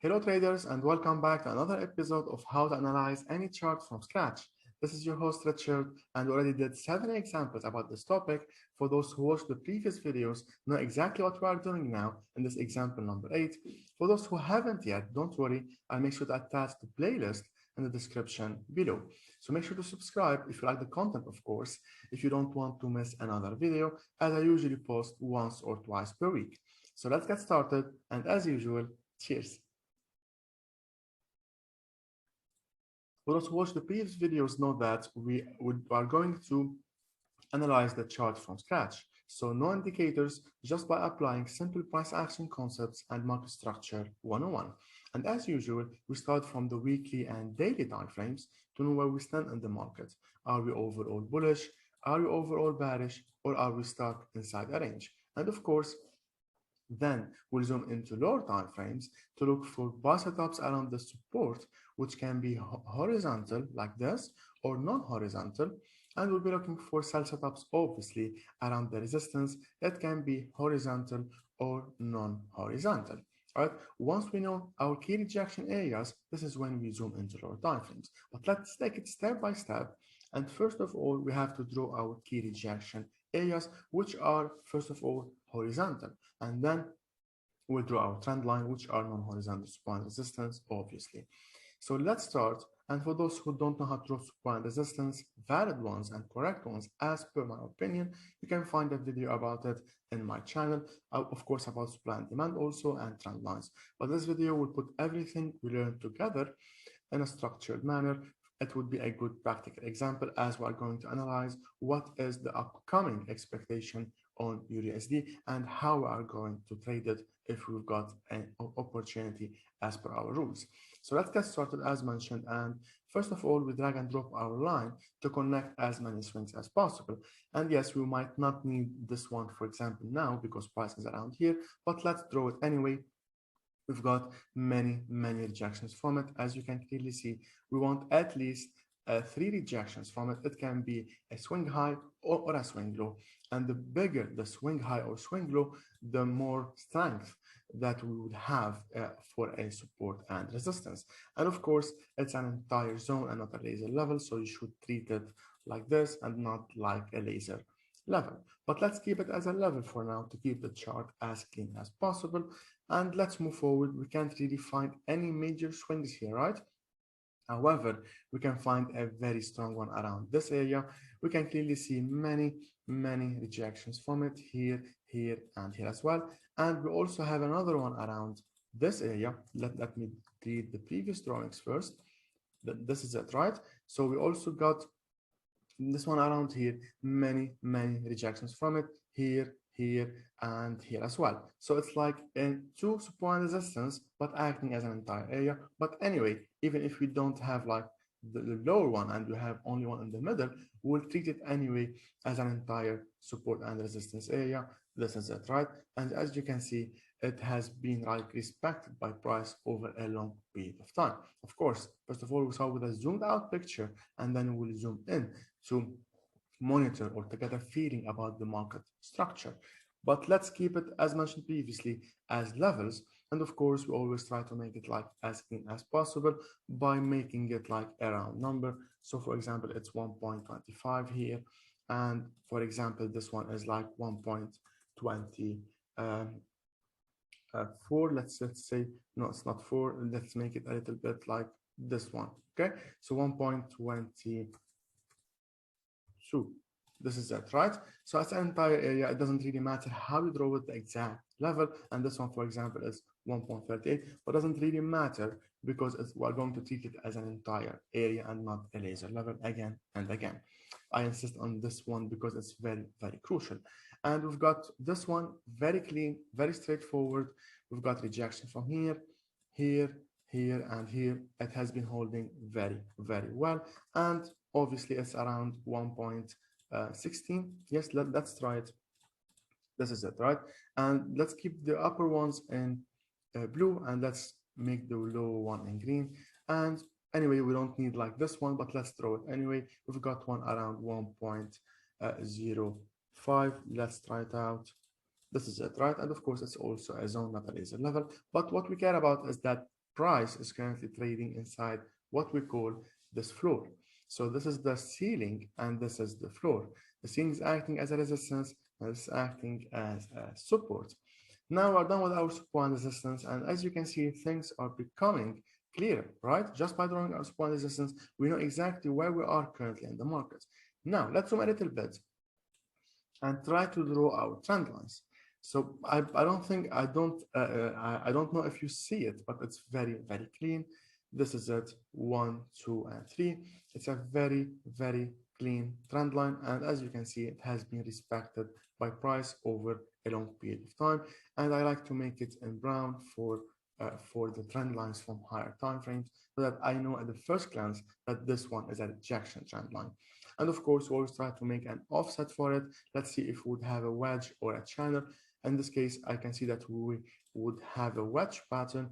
Hello traders and welcome back to another episode of how to analyze any chart from scratch. This is your host Richard and we already did 7 examples about this topic. For those who watched the previous videos, know exactly what we are doing now in this example number 8. For those who haven't yet, don't worry, I'll make sure to attach the playlist in the description below. So make sure to subscribe if you like the content, of course, if you don't want to miss another video, as I usually post once or twice per week. So let's get started, and as usual, cheers. For those who watched the previous videos know that we are going to analyze the chart from scratch. So no indicators, just by applying simple price action concepts and market structure 101. And as usual, we start from the weekly and daily time frames to know where we stand in the market. Are we overall bullish? Are we overall bearish? Or are we stuck inside a range? And of course, then we'll zoom into lower time frames to look for buy setups around the support, which can be horizontal like this or non-horizontal. And we'll be looking for sell setups, obviously, around the resistance that can be horizontal or non-horizontal. Right? Once we know our key rejection areas, this is when we zoom into lower time frames. But let's take it step by step. And first of all, we have to draw our key rejection areas, which are, first of all, horizontal. And then we'll draw our trend line, which are non-horizontal supply and resistance, obviously. So let's start. And for those who don't know how to draw supply and resistance, valid ones and correct ones, as per my opinion, you can find a video about it in my channel, of course, about supply and demand also, and trend lines. But this video will put everything we learned together in a structured manner. It would be a good practical example as we are going to analyze what is the upcoming expectation on USD and how we are going to trade it if we've got an opportunity as per our rules. So let's get started as mentioned, and first of all we drag and drop our line to connect as many swings as possible. And yes, we might not need this one, for example, now because price is around here, but let's draw it anyway. We've got many rejections from it. As you can clearly see, we want at least 3 rejections from it. It can be a swing high or a swing low. And the bigger the swing high or swing low, the more strength that we would have for a support and resistance. And of course, it's an entire zone and not a laser level. So you should treat it like this and not like a laser level. But let's keep it as a level for now to keep the chart as clean as possible. And let's move forward. We can't really find any major swings here, right? However, we can find a very strong one around this area. We can clearly see many rejections from it here, here, and here as well. And we also have another one around this area. Let me read the previous drawings first. This is it, right? So we also got this one around here, many rejections from it here, here, and here as well. So it's like in 2 support and resistance, but acting as an entire area. But anyway, even if we don't have like the lower one and we have only one in the middle, we'll treat it anyway as an entire support and resistance area. This is it, right? And as you can see, it has been like respected by price over a long period of time. Of course, first of all, we saw with a zoomed out picture, and then we'll zoom in to monitor or to get a feeling about the market structure. But let's keep it, as mentioned previously, as levels. And of course, we always try to make it like as clean as possible by making it like a round number. So for example, it's 1.25 here. And for example, this one is like 1.24. Let's say, no, it's not 4. Let's make it a little bit like this one. Okay, so 1.22. This is it, right? So as an entire area, it doesn't really matter how you draw it the exact level. And this one, for example, is 1.38, but doesn't really matter because we're going to treat it as an entire area and not a laser level again and again. I insist on this one because it's very crucial. And we've got this one very clean, very straightforward. We've got rejection from here, here, here, and here. It has been holding very well. And obviously it's around 1.16. Yes, let's try it. This is it, right? And let's keep the upper ones in blue, and let's make the lower one in green. And anyway, we don't need like this one, but let's draw it anyway. We've got one around 1.05. Let's try it out. This is it, right? And of course, it's also a zone, not a laser level. But what we care about is that price is currently trading inside what we call this floor. So this is the ceiling and this is the floor. The ceiling is acting as a resistance and it's acting as a support. Now we're done with our support and resistance, and as you can see, things are becoming clear, right? Just by drawing our support and resistance, we know exactly where we are currently in the market. Now let's zoom a little bit and try to draw our trend lines. So I don't know if you see it, but it's very, very clean. This is it, 1, 2, and 3. It's a very, very clean trend line, and as you can see, it has been respected by price over a long period of time. And I like to make it in brown for the trend lines from higher time frames, so that I know at the first glance that this one is a rejection trend line. And of course, we always try to make an offset for it. Let's see if we would have a wedge or a channel. In this case, I can see that we would have a wedge pattern,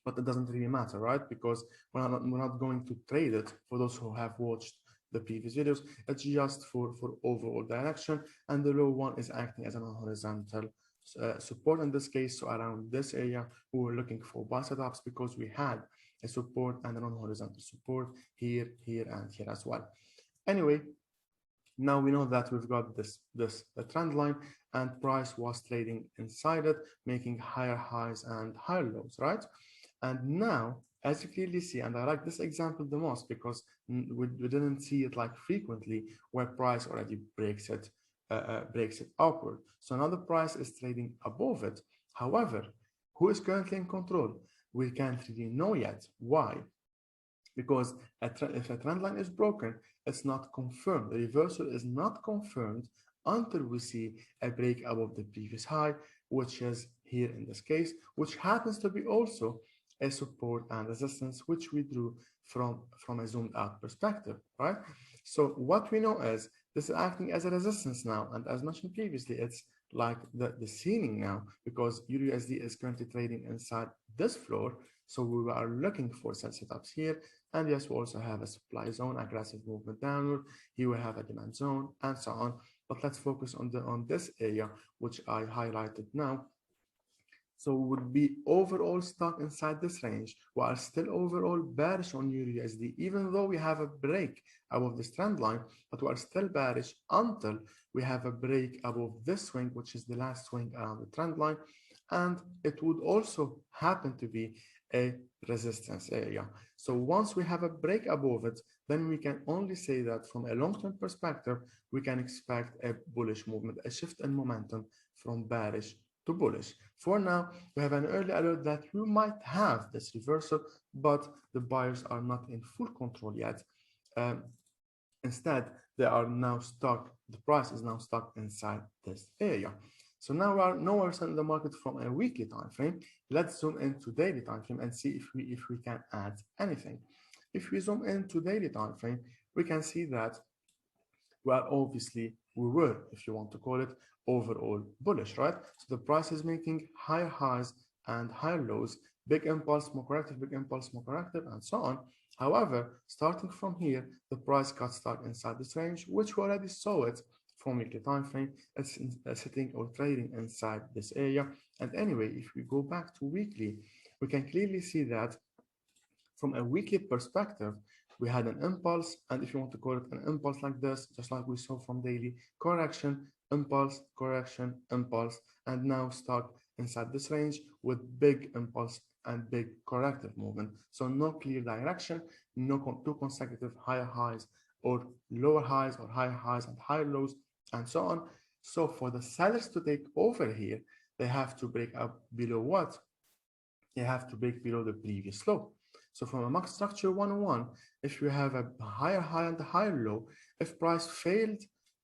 but it doesn't really matter, right? Because we're not going to trade it. For those who have watched the previous videos, it's just for overall direction, and the low one is acting as a non-horizontal support in this case. So around this area, we were looking for buy setups because we had a support and a non-horizontal support here, here, and here as well. Anyway, now we know that we've got this trend line, and price was trading inside it, making higher highs and higher lows, right? And now, as you clearly see, and I like this example the most because we didn't see it like frequently where price already breaks it upward. So now the price is trading above it. However, who is currently in control? We can't really know yet. Why? Because if a trend line is broken, it's not confirmed. The reversal is not confirmed until we see a break above the previous high, which is here in this case, which happens to be also a support and resistance, which we drew from a zoomed out perspective, right? So what we know is this is acting as a resistance now, and as mentioned previously, it's like the ceiling now, because EURUSD is currently trading inside this floor. So we are looking for sell setups here. And yes, we also have a supply zone, aggressive movement downward. Here we have a demand zone and so on. But let's focus on this area, which I highlighted now. So we would be overall stuck inside this range. We are still overall bearish on EURUSD, even though we have a break above this trend line, but we are still bearish until we have a break above this swing, which is the last swing around the trend line. And it would also happen to be a resistance area. So once we have a break above it, then we can only say that from a long-term perspective, we can expect a bullish movement, a shift in momentum from bearish to bullish. For now, we have an early alert that we might have this reversal, but the buyers are not in full control yet. Instead, they are now stuck, the price is now stuck inside this area. So now we are nowhere in the market from a weekly time frame. Let's zoom into daily time frame and see if we can add anything. If we zoom into daily time frame, we can see that we were, if you want to call it, overall bullish, right? So the price is making higher highs and higher lows, big impulse, more corrective, big impulse, more corrective, and so on. However, starting from here, the price got stuck inside this range, which we already saw it from weekly time frame. It's sitting or trading inside this area. And anyway, if we go back to weekly, we can clearly see that from a weekly perspective, we had an impulse, and if you want to call it an impulse like this, just like we saw from daily, correction, impulse, correction, impulse, and now stuck inside this range with big impulse and big corrective movement. So no clear direction, no two consecutive higher highs or lower highs or higher highs and higher lows, and so on. So for the sellers to take over here, they have to break up below what? They have to break below the previous low. So from a market structure 101, if you have a higher high and a higher low, if price failed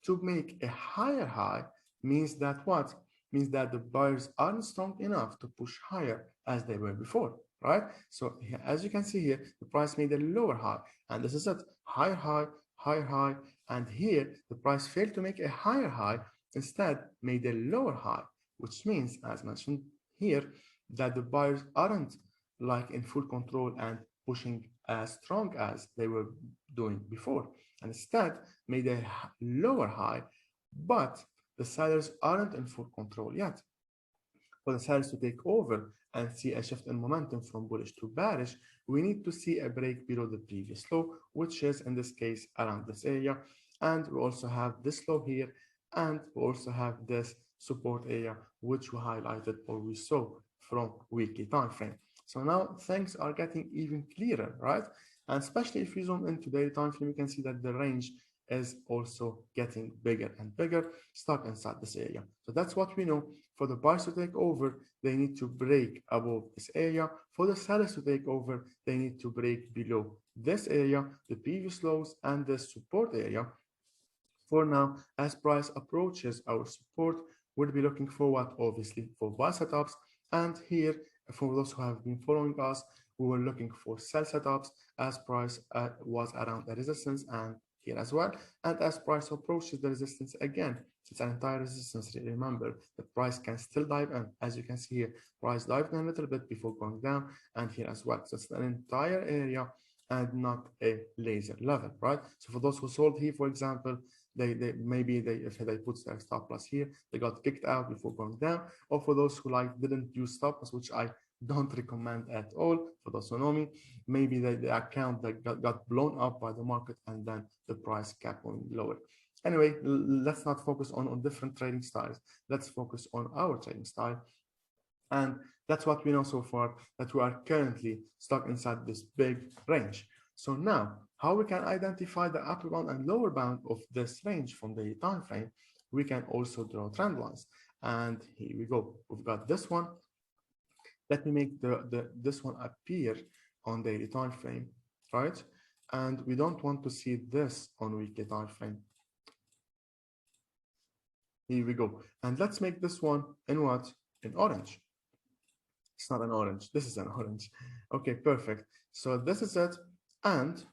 to make a higher high, means that what? Means that the buyers aren't strong enough to push higher as they were before, right? So as you can see here, the price made a lower high, and this is it, higher high, higher high, and here the price failed to make a higher high, instead made a lower high, which means, as mentioned here, that the buyers aren't like in full control and pushing as strong as they were doing before, and instead made a lower high, but the sellers aren't in full control yet. For the sellers to take over and see a shift in momentum from bullish to bearish, we need to see a break below the previous low, which is in this case around this area. And we also have this low here, and we also have this support area, which we highlighted or we saw from weekly time frame. So now things are getting even clearer, right? And especially if you zoom into daily time frame, you can see that the range is also getting bigger and bigger, stuck inside this area. So that's what we know. For the buyers to take over, they need to break above this area. For the sellers to take over, they need to break below this area, the previous lows, and the support area. For now, as price approaches our support, we'll be looking forward, obviously, for buy setups. And here, for those who have been following us, we were looking for sell setups as price was around the resistance and here as well. And as price approaches the resistance again, it's an entire resistance. Remember, the price can still dive in. As you can see here, price dived in a little bit before going down, and here as well. So it's an entire area and not a laser level, right? So for those who sold here, for example, if they put their stop loss here, they got kicked out before going down. Or for those who didn't use stop loss, which I don't recommend at all. For those who know me, maybe the account that got blown up by the market and then the price kept going lower. Anyway, let's not focus on different trading styles. Let's focus on our trading style. And that's what we know so far, that we are currently stuck inside this big range. So now, how we can identify the upper bound and lower bound of this range from the time frame? We can also draw trend lines. And here we go. We've got this one. Let me make this one appear on daily time frame, right? And we don't want to see this on weekly time frame. Here we go. And let's make this one in what? In orange. It's not an orange. This is an orange. Okay, perfect. So this is it. And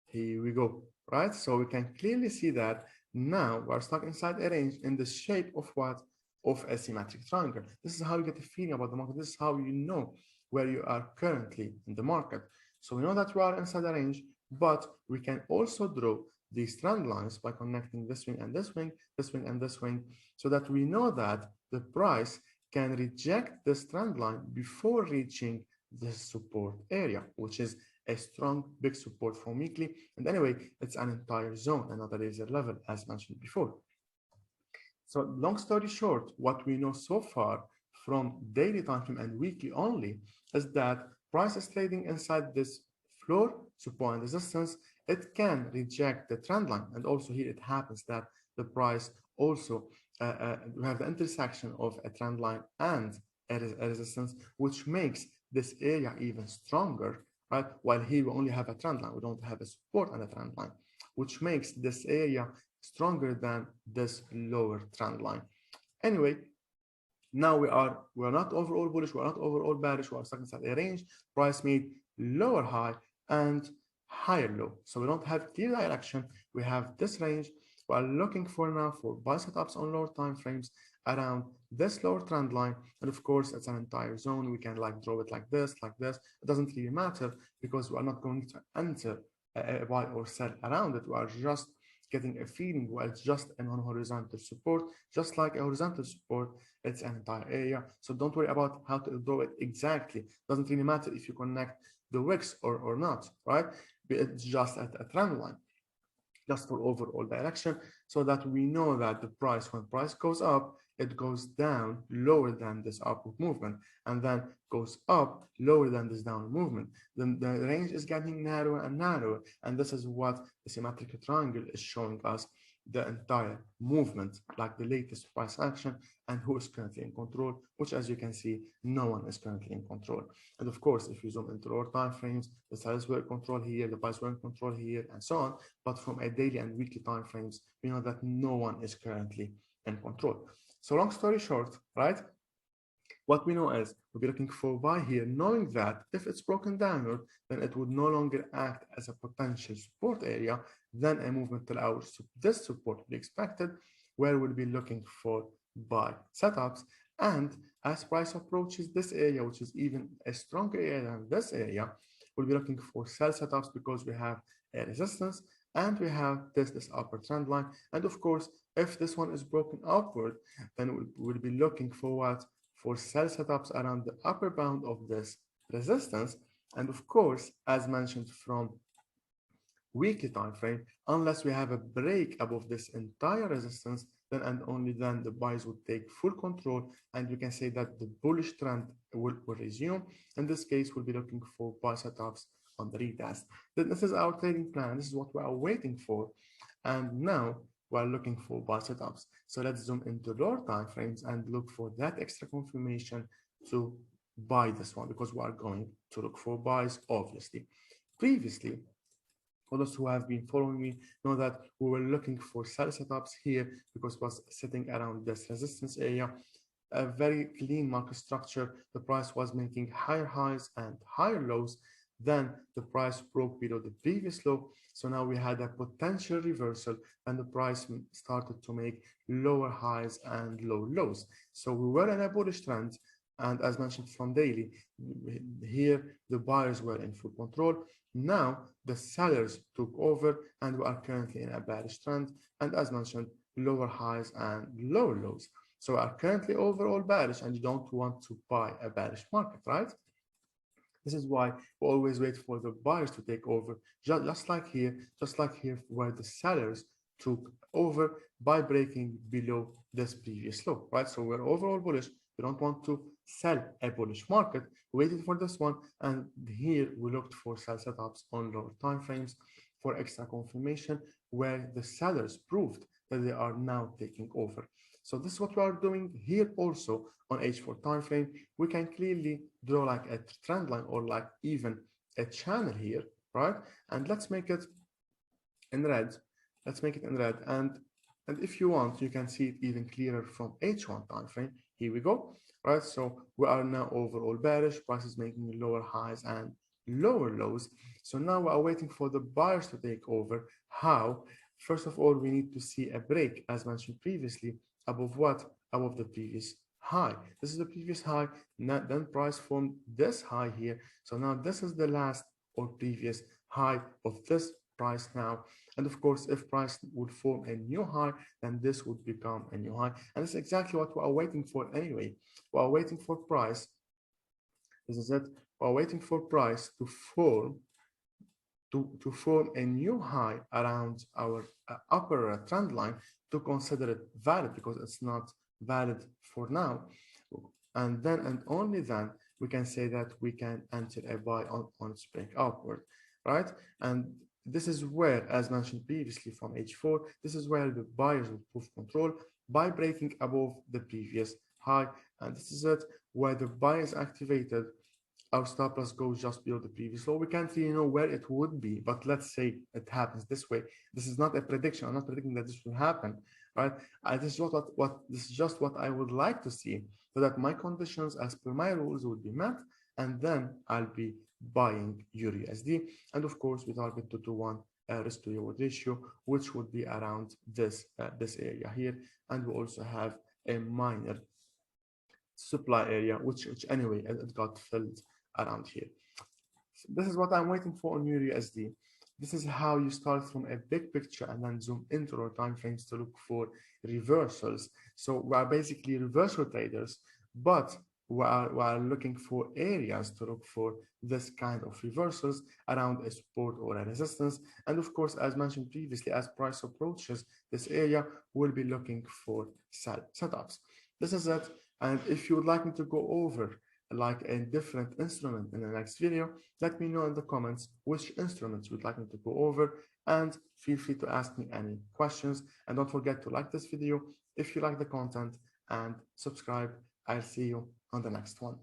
here we go, right? So we can clearly see that now we're stuck inside a range in the shape of what? Of a symmetric triangle. This is how you get a feeling about the market. This is how you know where you are currently in the market. So we know that we are inside a range, but we can also draw these trend lines by connecting this wing and this wing, this wing and this wing, so that we know that the price can reject this trend line before reaching this support area, which is a strong big support from weekly. And anyway, it's an entire zone and not a laser level, as mentioned before. So long story short, what we know so far from daily time frame and weekly only is that price is trading inside this floor, support and resistance. It can reject the trend line. And also here it happens that the price also we have the intersection of a trend line and a resistance, which makes this area even stronger, right? While here we only have a trend line, we don't have a support and a trend line, which makes this area stronger than this lower trend line. Anyway, now we're not overall bullish, we're not overall bearish, we're stuck inside a range. Price made lower high and higher low. So we don't have clear direction. We have this range. We are looking for now for buy setups on lower time frames around this lower trend line. And of course, it's an entire zone. We can draw it like this, like this. It doesn't really matter because we are not going to enter a buy or sell around it. We are just getting a feeling where it's just an horizontal support, just like a horizontal support, it's an entire area. So don't worry about how to draw it exactly. Doesn't really matter if you connect the wicks or not, right? It's just at a trend line, just for overall direction, so that we know that the price, when price goes up, it goes down lower than this upward movement, and then goes up lower than this downward movement. Then the range is getting narrower and narrower, and this is what the symmetric triangle is showing us, the entire movement, like the latest price action and who is currently in control, which as you can see, no one is currently in control. And of course, if you zoom into lower time frames, the sellers were in control here, the buyers were in control here, and so on. But from a daily and weekly time frames, we know that no one is currently in control. So long story short, right? What we know is we'll be looking for buy here, knowing that if it's broken downward, then it would no longer act as a potential support area. Then a movement till our this support will be expected, where we'll be looking for buy setups. And as price approaches this area, which is even a stronger area than this area, we'll be looking for sell setups because we have a resistance and we have this upper trend line. And of course, if this one is broken upward, then we'll be looking for what? for sell setups around the upper bound of this resistance. And of course, as mentioned from weekly time frame, unless we have a break above this entire resistance, then and only then the buyers would take full control, and we can say that the bullish trend will resume. In this case, we'll be looking for buy setups on the retest. Then this is our trading plan. This is what we are waiting for, and now we're looking for buy setups. So let's zoom into lower time frames and look for that extra confirmation to buy this one, because we are going to look for buys, obviously. Previously, for those who have been following me know that we were looking for sell setups here because it was sitting around this resistance area. A very clean market structure. The price was making higher highs and higher lows. Then the price broke below the previous low. So now we had a potential reversal and the price started to make lower highs and low lows. So we were in a bullish trend. And as mentioned from daily, here the buyers were in full control. Now the sellers took over and we are currently in a bearish trend. And as mentioned, lower highs and lower lows. So we are currently overall bearish, and you don't want to buy a bearish market, right? This is why we always wait for the buyers to take over, just like here where the sellers took over by breaking below this previous low, right? So we're overall bullish. We don't want to sell a bullish market. We waited for this one, and here we looked for sell setups on lower time frames for extra confirmation where the sellers proved that they are now taking over. So this is what we are doing here also on H4 time frame. We can clearly draw like a trend line or like even a channel here, right? And let's make it in red. Let's make it in red. And if you want, you can see it even clearer from H1 time frame. Here we go, right? So we are now overall bearish. Price is making lower highs and lower lows. So now we are waiting for the buyers to take over. How? First of all, we need to see a break, as mentioned previously, above what? Above the previous high. This is the previous high. Then price formed this high here. So now this is the last or previous high of this price now. And of course, if price would form a new high, then this would become a new high. And it's exactly what we are waiting for anyway. We are waiting for price. This is it. We are waiting for price to form a new high around our upper trend line to consider it valid, because it's not valid for now. And then and only then we can say that we can enter a buy on its break upward, right? And this is where, as mentioned previously from H4, this is where the buyers will prove control by breaking above the previous high. And this is it, where the buy is activated. Our stop loss goes just below the previous low. We can't really know where it would be, but let's say it happens this way. This is not a prediction. I'm not predicting that this will happen, right? This is just what I would like to see, so that my conditions as per my rules would be met, and then I'll be buying EURUSD. And of course, we target 2 to 1 risk to reward ratio, which would be around this area here. And we also have a minor supply area, which anyway it got filled around here. So this is what I'm waiting for on EURUSD. This is how you start from a big picture and then zoom into our time frames to look for reversals. So we are basically reversal traders, but we are looking for areas to look for this kind of reversals around a support or a resistance. And of course, as mentioned previously, as price approaches this area, we'll be looking for sell setups. This is it. And if you would like me to go over like a different instrument in the next video, let me know in the comments which instruments you'd like me to go over, and feel free to ask me any questions. And don't forget to like this video if you like the content and subscribe. I'll see you on the next one.